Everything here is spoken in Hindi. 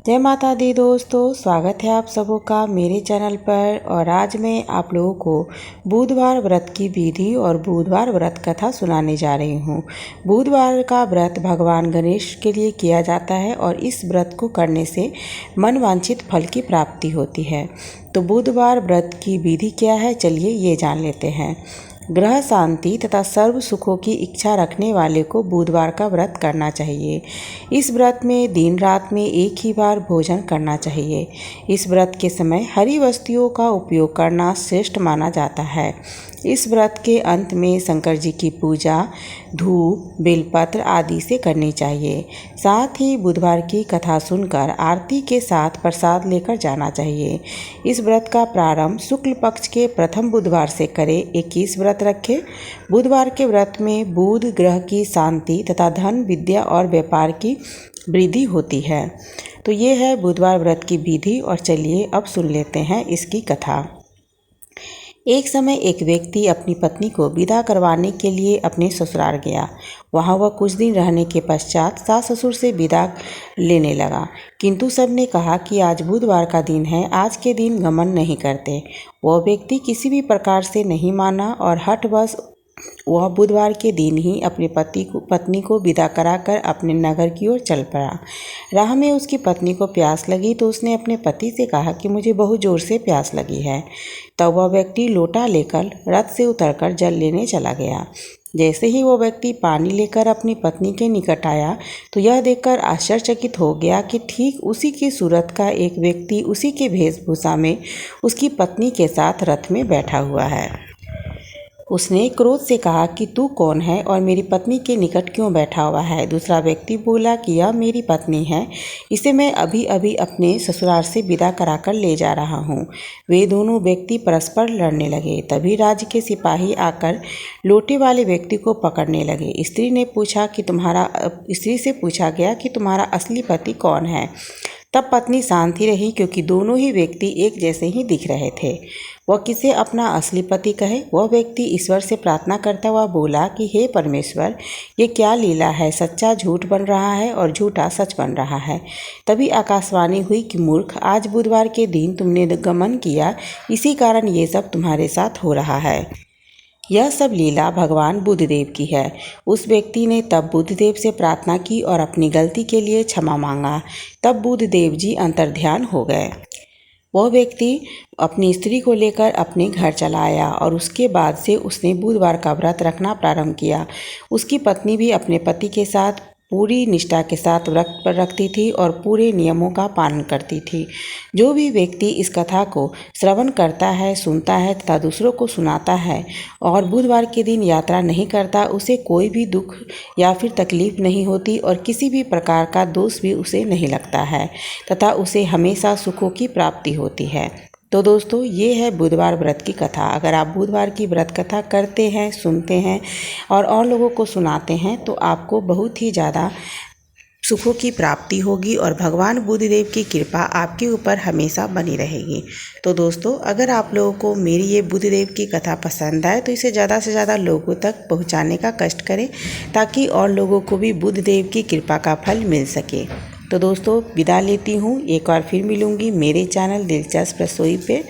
जय माता दी दोस्तों, स्वागत है आप सबों का मेरे चैनल पर। और आज मैं आप लोगों को बुधवार व्रत की विधि और बुधवार व्रत कथा सुनाने जा रही हूँ। बुधवार का व्रत भगवान गणेश के लिए किया जाता है और इस व्रत को करने से मनवांछित फल की प्राप्ति होती है। तो बुधवार व्रत की विधि क्या है, चलिए ये जान लेते हैं। ग्रह शांति तथा सर्व सुखों की इच्छा रखने वाले को बुधवार का व्रत करना चाहिए। इस व्रत में दिन रात में एक ही बार भोजन करना चाहिए। इस व्रत के समय हरी वस्तुओं का उपयोग करना श्रेष्ठ माना जाता है। इस व्रत के अंत में शंकर जी की पूजा धूप बेलपत्र आदि से करनी चाहिए। साथ ही बुधवार की कथा सुनकर आरती के साथ प्रसाद लेकर जाना चाहिए। इस व्रत का प्रारंभ शुक्ल पक्ष के प्रथम बुधवार से करें। 21 व्रत रखें। बुधवार के व्रत में बुध ग्रह की शांति तथा धन विद्या और व्यापार की वृद्धि होती है। तो ये है बुधवार व्रत की विधि। और चलिए अब सुन लेते हैं इसकी कथा। एक समय एक व्यक्ति अपनी पत्नी को विदा करवाने के लिए अपने ससुराल गया। वहाँ वह कुछ दिन रहने के पश्चात सास ससुर से विदा लेने लगा, किंतु सबने कहा कि आज बुधवार का दिन है, आज के दिन गमन नहीं करते। वह व्यक्ति किसी भी प्रकार से नहीं माना और हठवश वह बुधवार के दिन ही अपने पत्नी को विदा कराकर अपने नगर की ओर चल पड़ा। राह में उसकी पत्नी को प्यास लगी तो उसने अपने पति से कहा कि मुझे बहुत जोर से प्यास लगी है। तब वह व्यक्ति लोटा लेकर रथ से उतरकर जल लेने चला गया। जैसे ही वो व्यक्ति पानी लेकर अपनी पत्नी के निकट आया तो यह देखकर आश्चर्यचकित हो गया कि ठीक उसी की सूरत का एक व्यक्ति उसी के वेशभूषा में उसकी पत्नी के साथ रथ में बैठा हुआ है। उसने क्रोध से कहा कि तू कौन है और मेरी पत्नी के निकट क्यों बैठा हुआ है। दूसरा व्यक्ति बोला कि यह मेरी पत्नी है, इसे मैं अभी अभी अपने ससुराल से विदा कराकर ले जा रहा हूँ। वे दोनों व्यक्ति परस्पर लड़ने लगे। तभी राज्य के सिपाही आकर लोटे वाले व्यक्ति को पकड़ने लगे। स्त्री से पूछा गया कि तुम्हारा असली पति कौन है। तब पत्नी शांत ही रही, क्योंकि दोनों ही व्यक्ति एक जैसे ही दिख रहे थे। वह किसे अपना असली पति कहे। वह व्यक्ति ईश्वर से प्रार्थना करता हुआ बोला कि हे परमेश्वर, ये क्या लीला है, सच्चा झूठ बन रहा है और झूठा सच बन रहा है। तभी आकाशवाणी हुई कि मूर्ख, आज बुधवार के दिन तुमने गमन किया, इसी कारण ये सब तुम्हारे साथ हो रहा है। यह सब लीला भगवान बुधदेव की है। उस व्यक्ति ने तब बुधदेव से प्रार्थना की और अपनी गलती के लिए क्षमा मांगा। तब बुधदेव जी अंतर्ध्यान हो गए। वह व्यक्ति अपनी स्त्री को लेकर अपने घर चला आया और उसके बाद से उसने बुधवार का व्रत रखना प्रारंभ किया। उसकी पत्नी भी अपने पति के साथ पूरी निष्ठा के साथ व्रत पर रखती थी और पूरे नियमों का पालन करती थी। जो भी व्यक्ति इस कथा को श्रवण करता है, सुनता है तथा दूसरों को सुनाता है और बुधवार के दिन यात्रा नहीं करता, उसे कोई भी दुख या फिर तकलीफ नहीं होती और किसी भी प्रकार का दोष भी उसे नहीं लगता है तथा उसे हमेशा सुखों की प्राप्ति होती है। तो दोस्तों, ये है बुधवार व्रत की कथा। अगर आप बुधवार की व्रत कथा करते हैं, सुनते हैं और लोगों को सुनाते हैं तो आपको बहुत ही ज़्यादा सुखों की प्राप्ति होगी और भगवान बुधदेव की कृपा आपके ऊपर हमेशा बनी रहेगी। तो दोस्तों, अगर आप लोगों को मेरी ये बुधदेव की कथा पसंद आए तो इसे ज़्यादा से ज़्यादा लोगों तक पहुँचाने का कष्ट करें, ताकि और लोगों को भी बुधदेव की कृपा का फल मिल सके। तो दोस्तों, विदा लेती हूँ। एक बार फिर मिलूँगी मेरे चैनल दिलचस्प रसोई पे।